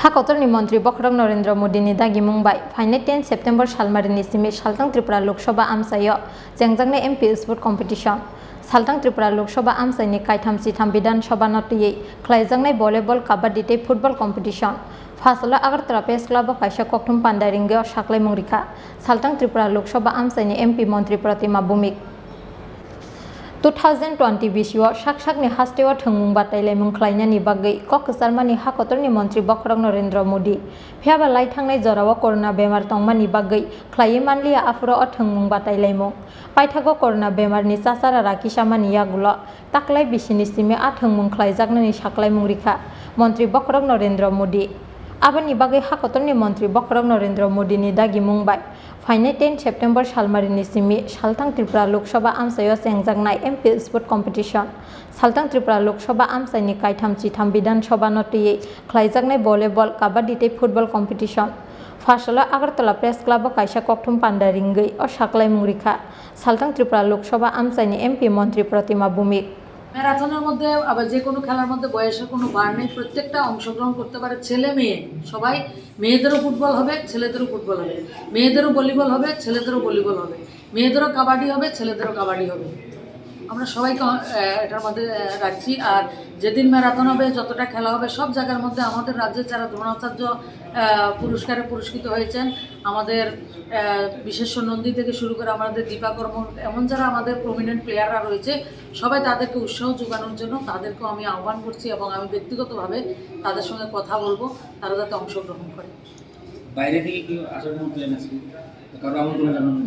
हाकतरनि मन्त्री बखरं नरेन्द्र मोदीनि दागि मुंबाय फाइने 10 सेप्टेम्बर सालमारिनि सिमी सालथां त्रिपुरा लोकसभा आमचायो जेंजांनाय एमपी स्पोर्ट कम्पिटिशन सालथां त्रिपुरा लोकसभा आमचाइनि कायथामसि थाम विधानसभा नटियै ख्लायजांनाय भलिबल काबाडि तै फुटबल कम्पिटिशन फासला आगरतला प्रेस क्लाब कायसा कक्टुम पान्डारिंगायाव साख्लाय मुंरिखा सालथां त्रिपुरा लोकसभा आमचाइनि एमपी मन्त्री प्रतिमा भूमिक 2020 बिसियाव साकसाकनि हास्टेयाव थोंमुं बादायलायमुं ख्लायनायनि बागै क'क्राझारमानि हाकतरनि मन्त्री बखरं नरेन्द्र मोदी फियाबा लायथांनाय जराव करोना बेमार तंमानि बागै ख्लायै मानलिया आफुराव थोंमुं बादायलायमुं पायथागो करोना बेमारनि चाचारा राखिसामानि यागुल ताकलाय बिसिनि सिमे थोंमुं ख्लायजागनायनि साख्लाय मुंरिखा मन्त्री बखरं नरेन्द्र मोदी आबादनि बागै हाकतरनि मन्त्री बखरं नरेन्द्र मोदीनि दागि मुंबाय फाइने 10 सेप्टेम्बर सालमारिनि सिमी सालथां त्रिपुरा लोकसभा आमचायो जेंजांनाय एमपी स्पोर्ट कम्पिटिशन सालथां त्रिपुरा लोकसभा आमचाइनि कायथामसि थाम विधानसभा नटियै ख्लायजागनाय भलिबल काबाडि तै फुटबल कम्पिटिशन फासला आगरतला प्रेस क्लाब कायसा कक्टुम पान्डारिंगै साख्लाय मुंरिखा सालथां त्रिपुरा लोकसभा आमचाइनि एमपी मन्त्री प्रतिमा भूमिक ম্যারাথনের মধ্যে আবার যে কোনো খেলার মধ্যে বয়সের কোনো বার নেই, প্রত্যেকটা অংশগ্রহণ করতে পারে, ছেলে মেয়ে সবাই। মেয়েদেরও ফুটবল হবে, ছেলেদেরও ফুটবল হবে, মেয়েদেরও ভলিবল হবে, ছেলেদেরও ভলিবল হবে, মেয়েদেরও কাবাডি হবে, ছেলেদেরও কাবাডি হবে। আমরা সবাইকে এটার মধ্যে রাখছি। আর যেদিন ম্যারাথন হবে, যতটা খেলা হবে, সব জায়গার মধ্যে আমাদের রাজ্যে যারা দ্রোণাচার্য পুরস্কারে পুরস্কৃত হয়েছেন, আমাদের বিশেষ নন্দী থেকে শুরু করে আমাদের দীপাকর্ম, এমন যারা আমাদের প্রমিনেন্ট প্লেয়াররা রয়েছে, সবাই তাদেরকে উৎসাহ যোগানোর জন্য তাদেরকেও আমি আহ্বান করছি এবং আমি ব্যক্তিগতভাবে তাদের সঙ্গে কথা বলবো, তারা যাতে অংশগ্রহণ করে। বাইরে থেকে কি আসার কোনো প্ল্যান আছে?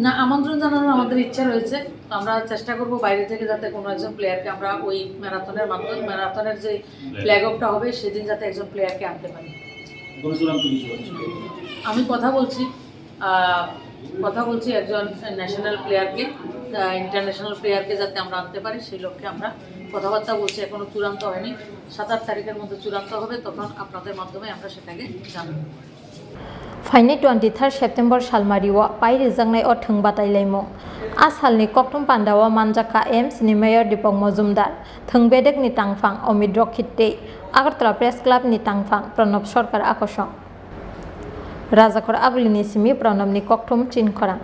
না, আমন্ত্রণ জানানোর আমাদের ইচ্ছা রয়েছে। আমরা চেষ্টা করব বাইরে থেকে যাতে কোনো একজন প্লেয়ারকে আমরা ওই ম্যারাথনের মাধ্যমে, ম্যারাথনের যে ফ্ল্যাগ অফটা হবে সেদিন যাতে একজন প্লেয়ারকে আনতে পারি। আমি কথা বলছি একজন ন্যাশনাল প্লেয়ারকে, ইন্টারন্যাশনাল প্লেয়ারকে যাতে আমরা আনতে পারি, সেই লক্ষ্যে আমরা কথাবার্তা বলছি। এখনও চূড়ান্ত হয়নি, 7-8 তারিখের মধ্যে চূড়ান্ত হবে, তখন আপনাদের মাধ্যমে আমরা সেটাকে জানাবো। फाइने 23 सेप्टेम्बर सालमारिव पाइ रिजांनाय थों बादायलायमुं आसालनि कक्टुम पान्डाव मानजाखा एम्सनि मेयर दीपक मजुमदार थोंबेदेकनि तांफां अमित रखिते आगरतला प्रेस क्लाबनि तांफां प्रणब सरकार आकर्षण राजाखर आबुलिनि सिमी प्रणबनि कक्टुम चिन खरां।